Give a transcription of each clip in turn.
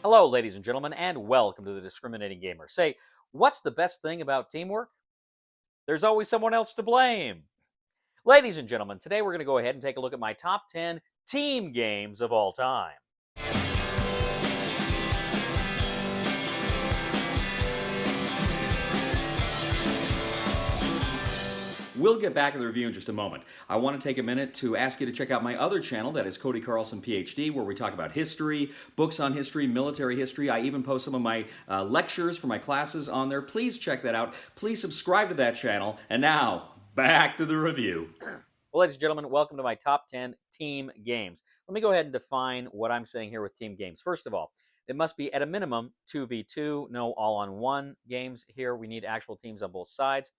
Hello, ladies and gentlemen, and welcome to the Discriminating Gamer. Say, what's the best thing about teamwork? There's always someone else to blame. Ladies and gentlemen, today we're going to go ahead and take a look at my top 10 team games of all time. We'll get back to the review in just a moment. I want to take a minute to ask you to check out my other channel, that is Cody Carlson, PhD, where we talk about history, books on history, military history. I even post some of my lectures for my classes on there. Please check that out. Please subscribe to that channel. And now, back to the review. Well, ladies and gentlemen, welcome to my top 10 team games. Let me go ahead and define what I'm saying here with team games. First of all, it must be at a minimum 2v2, no all-on-one games here. We need actual teams on both sides.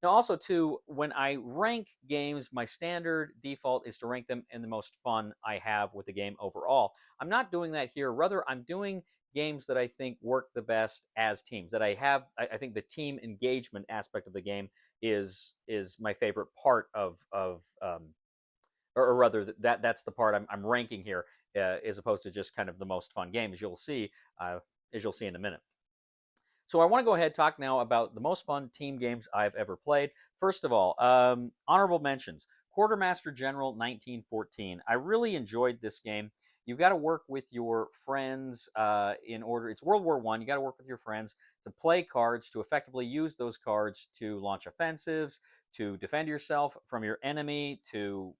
Now, also, too, when I rank games, my standard default is to rank them in the most fun I have with the game overall. I'm not doing that here. Rather, I'm doing games that I think work the best as teams, that I think the team engagement aspect of the game is my favorite part of or rather, that's the part I'm ranking here, as opposed to just kind of the most fun game, as you'll see in a minute. So I want to go ahead and talk now about the most fun team games I've ever played. First of all, honorable mentions. Quartermaster General 1914. I really enjoyed this game. You've got to work with your friends in order. It's World War I. You got to work with your friends to play cards, to effectively use those cards to launch offensives, to defend yourself from your enemy, to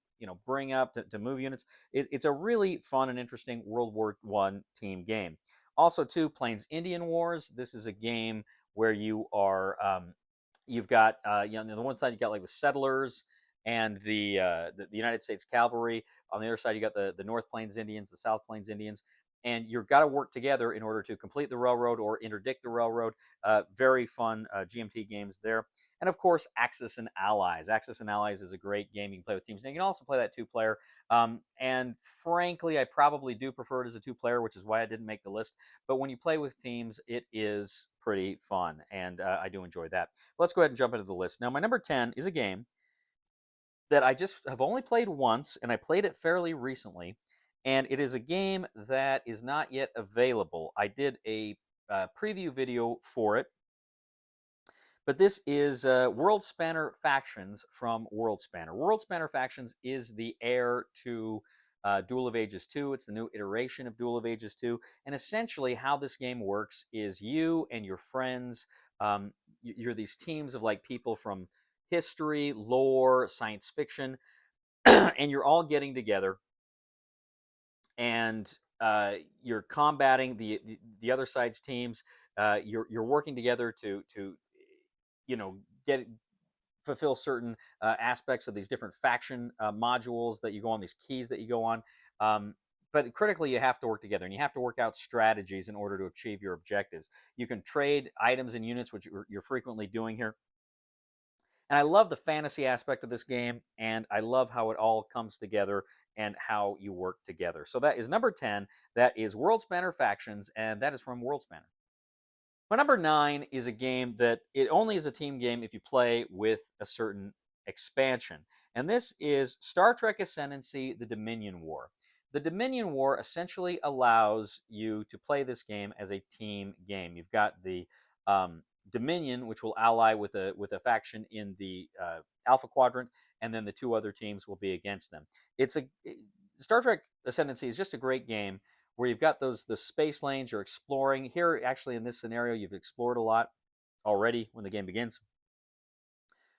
bring up, to move units. It's a really fun and interesting World War I team game. Also, too, Plains Indian Wars. This is a game where you are, you've got, on the one side you got like the settlers and the United States Cavalry. On the other side you got the North Plains Indians, the South Plains Indians, and you've got to work together in order to complete the railroad or interdict the railroad. Very fun GMT games there. And of course, Axis and Allies. Axis and Allies is a great game you can play with teams. Now, you can also play that two-player. And frankly, I probably do prefer it as a two-player, which is why I didn't make the list. But when you play with teams, it is pretty fun, and I do enjoy that. Let's go ahead and jump into the list. Now, my number 10 is a game that I just have only played once, and I played it fairly recently. And it is a game that is not yet available. I did a preview video for it. But this is World Spanner Factions from World Spanner. World Spanner Factions is the heir to Duel of Ages 2. It's the new iteration of Duel of Ages 2. And essentially how this game works is you and your friends, you're these teams of like people from history, lore, science fiction, and you're all getting together and you're combating the other side's teams. You're working together to fulfill certain aspects of these different faction modules that you go on, these keys that you go on. But critically, you have to work together, and you have to work out strategies in order to achieve your objectives. You can trade items and units, which you're frequently doing here. And I love the fantasy aspect of this game, and I love how it all comes together and how you work together. So that is number 10. That is World Spanner Factions, and that is from World Spanner. My number 9 is a game that it only is a team game if you play with a certain expansion. And this is Star Trek Ascendancy, the Dominion War. The Dominion War essentially allows you to play this game as a team game. You've got the Dominion, which will ally with a faction in the Alpha Quadrant, and then the two other teams will be against them. Star Trek Ascendancy is just a great game where you've got the space lanes, you're exploring. Here, actually, in this scenario, you've explored a lot already when the game begins.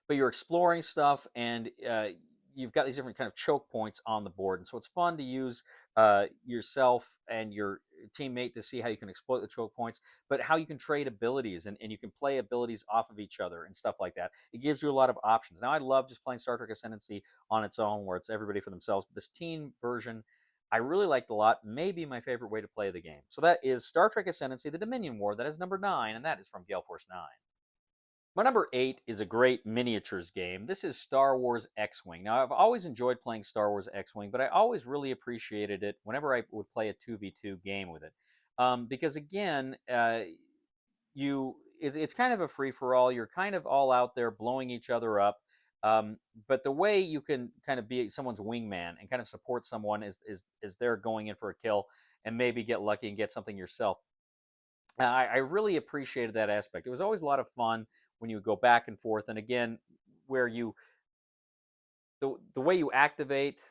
But you're exploring stuff, and you've got these different kind of choke points on the board. And so it's fun to use yourself and your teammate to see how you can exploit the choke points, but how you can trade abilities, and you can play abilities off of each other and stuff like that. It gives you a lot of options. Now, I love just playing Star Trek Ascendancy on its own, where it's everybody for themselves. But this team version, I really liked a lot. Maybe my favorite way to play the game. So that is Star Trek Ascendancy, the Dominion War. That is number 9, and that is from Gale Force 9. My number 8 is a great miniatures game. This is Star Wars X-Wing. Now, I've always enjoyed playing Star Wars X-Wing, but I always really appreciated it whenever I would play a 2v2 game with it. Because, again, it's kind of a free-for-all. You're kind of all out there blowing each other up. But the way you can kind of be someone's wingman and kind of support someone is they're going in for a kill and maybe get lucky and get something yourself. I really appreciated that aspect. It was always a lot of fun when you go back and forth, and again, where you the way you activate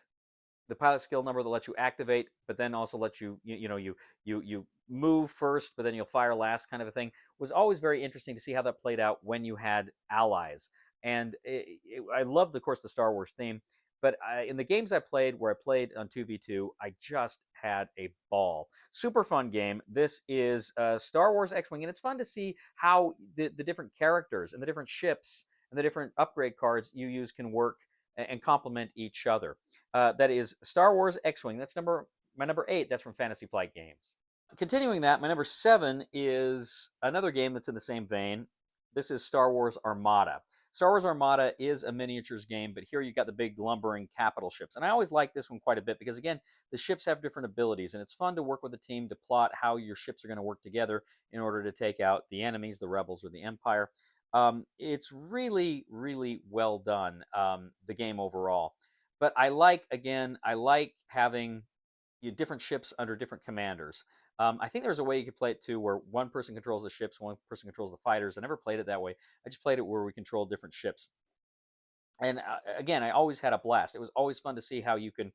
the pilot skill number that lets you activate, but then also lets you move first, but then you'll fire last, kind of a thing, was always very interesting to see how that played out when you had allies. And I love, of course, the Star Wars theme. But in the games I played, where I played on 2v2, I just had a ball. Super fun game. This is Star Wars X-Wing, and it's fun to see how the different characters and the different ships and the different upgrade cards you use can work and complement each other. That is Star Wars X-Wing. That's my number 8. That's from Fantasy Flight Games. Continuing that, my number 7 is another game that's in the same vein. This is Star Wars Armada. Star Wars Armada is a miniatures game, but here you got the big lumbering capital ships. And I always like this one quite a bit because, again, the ships have different abilities, and it's fun to work with a team to plot how your ships are going to work together in order to take out the enemies, the rebels, or the Empire. It's really, really well done, the game overall. But I like having different ships under different commanders. I think there's a way you could play it too, where one person controls the ships, one person controls the fighters. I never played it that way. I just played it where we controlled different ships. And again, I always had a blast. It was always fun to see how you can.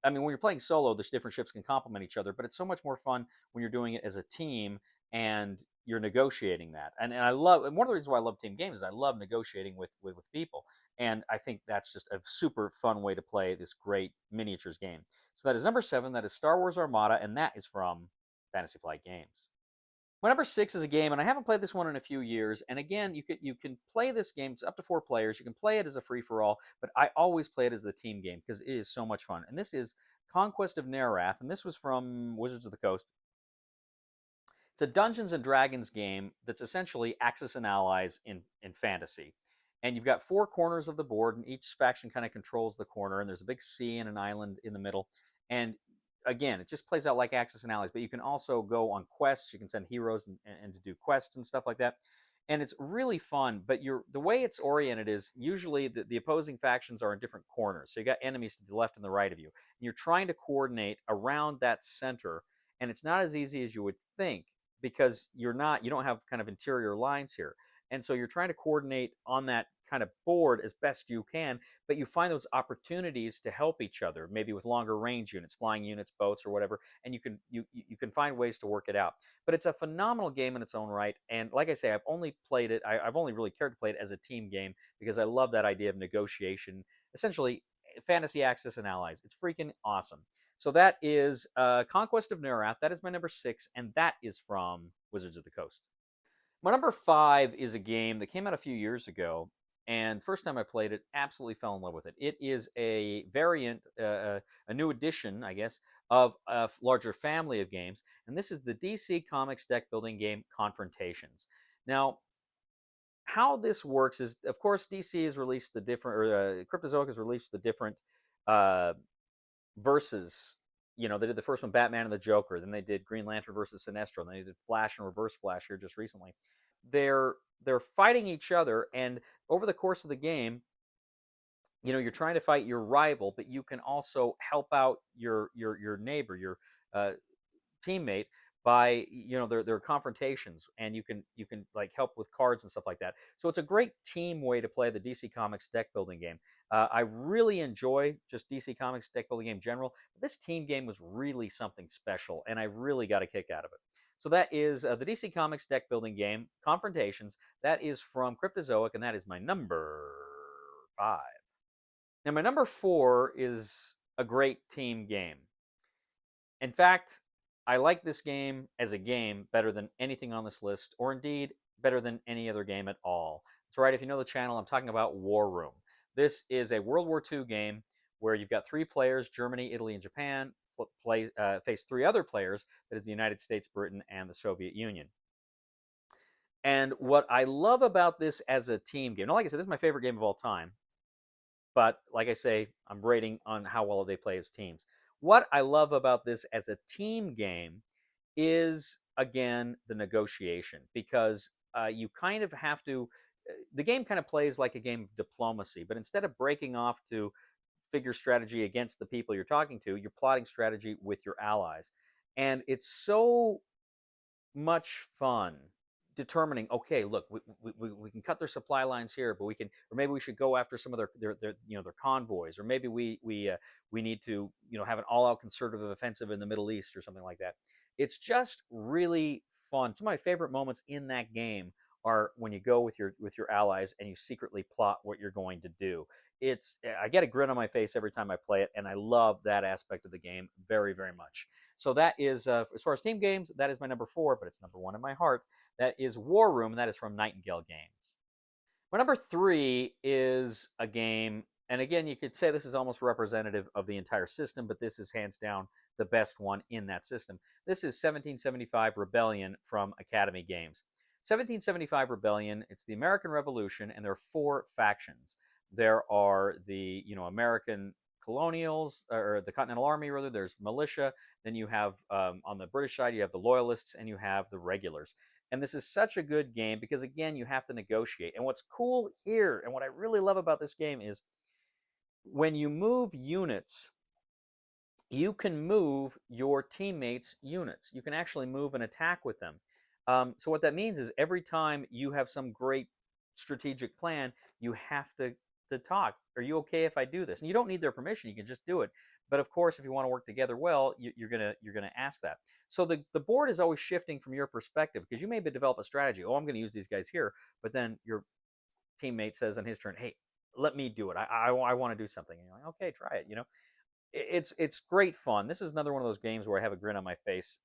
I mean, when you're playing solo, there's different ships can complement each other, but it's so much more fun when you're doing it as a team and you're negotiating that. And I love, and one of the reasons why I love team games is I love negotiating with people. And I think that's just a super fun way to play this great miniatures game. So that is number 7. That is Star Wars Armada, and that is from Fantasy Flight Games. My number 6 is a game, and I haven't played this one in a few years. And again, you can play this game. It's up to 4 players. You can play it as a free for all, but I always play it as a team game because it is so much fun. And this is Conquest of Nerath, and this was from Wizards of the Coast. It's a Dungeons and Dragons game that's essentially Axis and Allies in fantasy. And you've got 4 corners of the board, and each faction kind of controls the corner. And there's a big sea and an island in the middle. And again, it just plays out like Axis and Allies, but you can also go on quests. You can send heroes and to do quests and stuff like that. And it's really fun, but the way it's oriented is usually the opposing factions are in different corners. So you got enemies to the left and the right of you. And you're trying to coordinate around that center, and it's not as easy as you would think because you don't have kind of interior lines here. And so you're trying to coordinate on that kind of board as best you can, but you find those opportunities to help each other, maybe with longer range units, flying units, boats, or whatever, and you can find ways to work it out. But it's a phenomenal game in its own right, and like I say, I've only played it. I've only really cared to play it as a team game because I love that idea of negotiation, essentially fantasy Axis and Allies. It's freaking awesome. So that is Conquest of Nerath. That is my number 6, and that is from Wizards of the Coast. My number 5 is a game that came out a few years ago, and first time I played it, absolutely fell in love with it. It is a variant, a new edition, I guess, of a larger family of games, and this is the DC Comics deck building game Confrontations. Now, how this works is, of course, DC has released the different, or Cryptozoic has released the different uh, versus. They did the first one, Batman and the Joker. Then they did Green Lantern versus Sinestro. And then they did Flash and Reverse Flash here just recently. They're fighting each other, and over the course of the game, you're trying to fight your rival, but you can also help out your neighbor, your uh, teammate by their confrontations, and you can like help with cards and stuff like that. So it's a great team way to play the DC Comics deck building game. I really enjoy just DC Comics deck building game in general, but this team game was really something special, and I really got a kick out of it. So that is the DC Comics deck building game Confrontations. That is from Cryptozoic, and that is my number 5. Now my number 4 is a great team game. In fact, I like this game as a game better than anything on this list, or indeed better than any other game at all. That's right, if you know the channel, I'm talking about War Room. This is a World War II game where you've got 3 players, Germany, Italy, and Japan, face 3 other players, that is the United States, Britain, and the Soviet Union. And what I love about this as a team game, now, like I said, this is my favorite game of all time, but like I say, I'm rating on how well they play as teams. What I love about this as a team game is, again, the negotiation, because you kind of have to. The game kind of plays like a game of diplomacy, but instead of breaking off to figure strategy against the people you're talking to, you're plotting strategy with your allies. And it's so much fun determining, okay, look, we can cut their supply lines here, but we can, or maybe we should go after some of their convoys, or maybe we need to have an all-out concerted offensive in the Middle East or something like that. It's just really fun. Some of my favorite moments in that game are when you go with your allies and you secretly plot what you're going to do. I get a grin on my face every time I play it, and I love that aspect of the game very, very much. So that is, as far as team games, that is my number 4, but it's number 1 in my heart. That is War Room, and that is from Nightingale Games. My number 3 is a game, and again, you could say this is almost representative of the entire system, but this is hands down the best one in that system. This is 1775 Rebellion from Academy Games. 1775 Rebellion, it's the American Revolution, and there are 4 factions. There are the American colonials, or the Continental Army, rather. There's militia. Then you have, on the British side, you have the loyalists, and you have the regulars. And this is such a good game because, again, you have to negotiate. And what's cool here, and what I really love about this game, is when you move units, you can move your teammates' units. You can actually move and attack with them. So what that means is every time you have some great strategic plan, you have to talk. Are you okay if I do this? And you don't need their permission. You can just do it. But of course, if you want to work together well, you're gonna ask that. So the board is always shifting from your perspective, because you may develop a strategy. Oh, I'm going to use these guys here, but then your teammate says on his turn, "Hey, let me do it. I want to do something." And you're like, "Okay, try it." It's great fun. This is another one of those games where I have a grin on my face.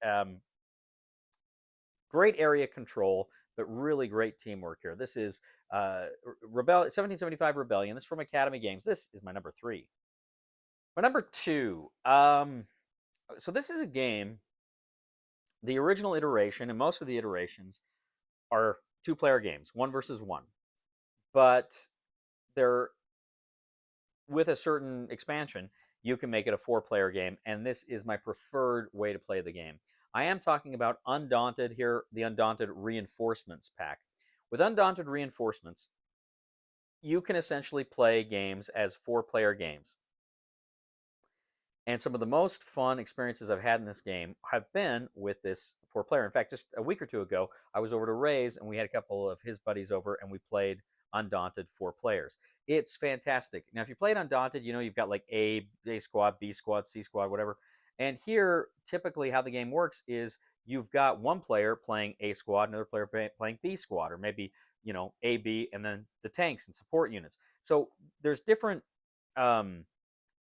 Great area control, but really great teamwork here. This is 1775 Rebellion. This is from Academy Games. This is my number 3. My number 2. So this is a game. The original iteration and most of the iterations are 2-player games, 1 versus 1. But they're, with a certain expansion, you can make it a 4-player game, and this is my preferred way to play the game. I am talking about Undaunted here, the Undaunted Reinforcements pack. With Undaunted Reinforcements, you can essentially play games as 4-player games. And some of the most fun experiences I've had in this game have been with this 4-player. In fact, just a week or 2 ago, I was over to Ray's, and we had a couple of his buddies over, and we played Undaunted 4 players. It's fantastic. Now, if you played Undaunted, you've got like A squad, B squad, C squad, whatever. And here, typically how the game works is you've got one player playing A squad, another player playing B squad, or maybe, A, B, and then the tanks and support units. So there's different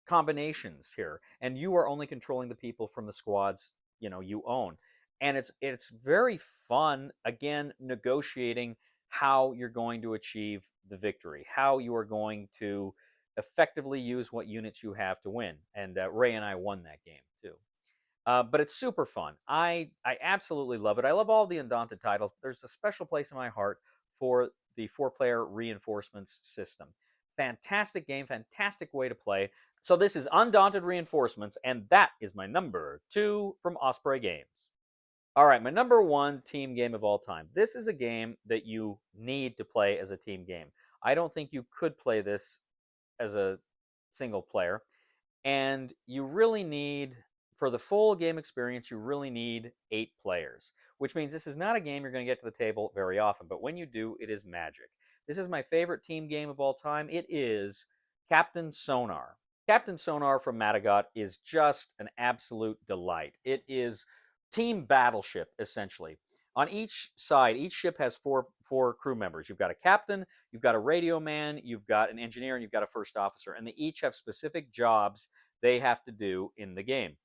combinations here, and you are only controlling the people from the squads you own. And it's very fun, again, negotiating how you're going to achieve the victory, how you are going to effectively use what units you have to win. And Ray and I won that game too. But it's super fun. I absolutely love it. I love all the Undaunted titles, but there's a special place in my heart for the 4-player reinforcements system. Fantastic game, fantastic way to play. So this is Undaunted Reinforcements, and that is my number 2 from Osprey Games. All right, my number 1 team game of all time. This is a game that you need to play as a team game. I don't think you could play this as a single player. And you really need, for the full game experience, you really need 8 players, which means this is not a game you're going to get to the table very often. But when you do, it is magic. This is my favorite team game of all time. It is Captain Sonar. Captain Sonar from Madagot is just an absolute delight. It is team battleship, essentially. On each side, each ship has four crew members. You've got a captain, you've got a radio man, you've got an engineer, and you've got a first officer. And they each have specific jobs they have to do in the game.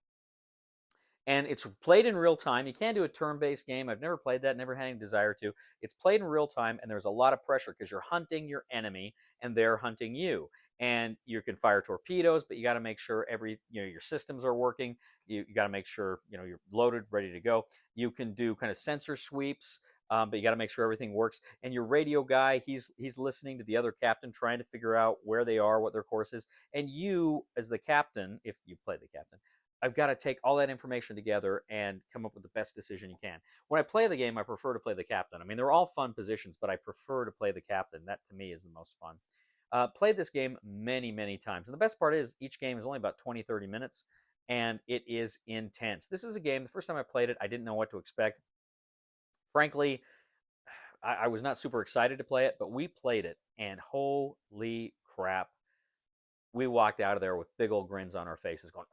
And it's played in real time. You can do a turn-based game. I've never played that, never had any desire to. It's played in real time, and there's a lot of pressure because you're hunting your enemy, and they're hunting you. And you can fire torpedoes, but you got to make sure your systems are working. You got to make sure you're loaded, ready to go. You can do kind of sensor sweeps, but you got to make sure everything works. And your radio guy, he's listening to the other captain, trying to figure out where they are, what their course is. And you, as the captain, if you play the captain, I've got to take all that information together and come up with the best decision you can. When I play the game, I prefer to play the captain. I mean, they're all fun positions, but I prefer to play the captain. That, to me, is the most fun. Played this game many, many times. And the best part is each game is only about 20, 30 minutes, and it is intense. This is a game, the first time I played it, I didn't know what to expect. Frankly, I was not super excited to play it, but we played it, and holy crap, we walked out of there with big old grins on our faces going,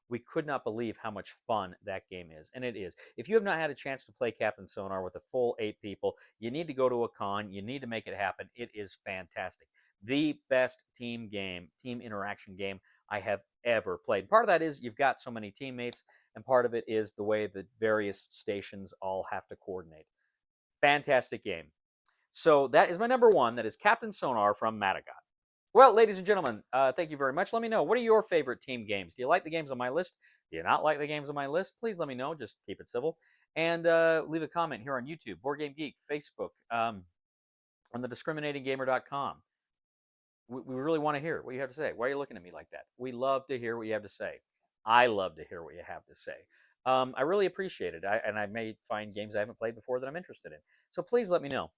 we could not believe how much fun that game is. And it is. If you have not had a chance to play Captain Sonar with a full 8 people, you need to go to a con. You need to make it happen. It is fantastic. The best team game, team interaction game I have ever played. Part of that is you've got so many teammates, and part of it is the way the various stations all have to coordinate. Fantastic game. So that is my number 1. That is Captain Sonar from Madagascar. Well, ladies and gentlemen, thank you very much. Let me know, what are your favorite team games? Do you like the games on my list? Do you not like the games on my list? Please let me know. Just keep it civil. And leave a comment here on YouTube, Board Game Geek, Facebook, on the discriminatinggamer.com. We really want to hear what you have to say. Why are you looking at me like that? We love to hear what you have to say. I love to hear what you have to say. I really appreciate it. And I may find games I haven't played before that I'm interested in. So please let me know.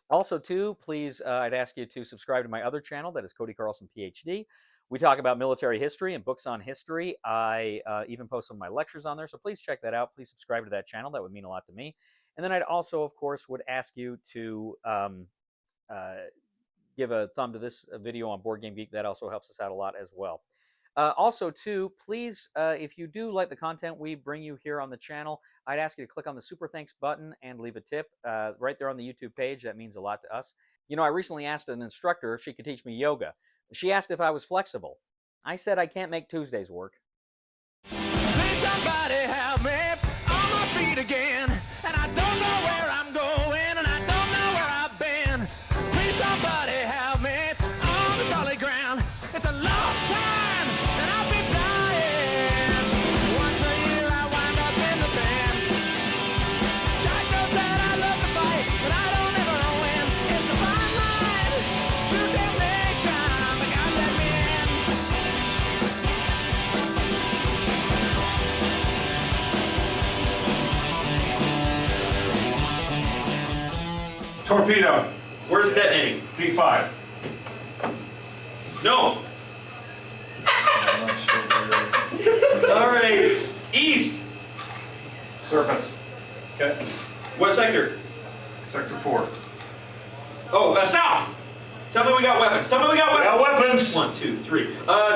Also, too, please, I'd ask you to subscribe to my other channel. That is Cody Carlson, PhD. We talk about military history and books on history. I even post some of my lectures on there, so please check that out. Please subscribe to that channel. That would mean a lot to me. And then I'd also, of course, would ask you to give a thumb to this video on Board Game Geek. That also helps us out a lot as well. Also, too, please, if you do like the content we bring you here on the channel, I'd ask you to click on the Super Thanks button and leave a tip right there on the YouTube page. That means a lot to us. You know, I recently asked an instructor if she could teach me yoga. She asked if I was flexible. I said I can't make Tuesdays work. Please somebody help me on my feet again, and I don't know where I'm going, and I don't know where I've been. Please somebody help me on the solid ground. It's a long time, and I'll be dying. Once a year I wind up in the band. God knows that I love to fight, but I don't ever win. It's a fine line to damnation, but God let me in. Torpedo. Where's detonating? D5. No. All right. East. Surface. Okay. What sector? Sector 4. Oh, south. Tell me we got weapons. Tell me we got weapons. Got weapons. 1, 2, 3.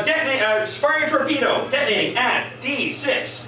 Detonate. Firing a torpedo. Detonating at D6.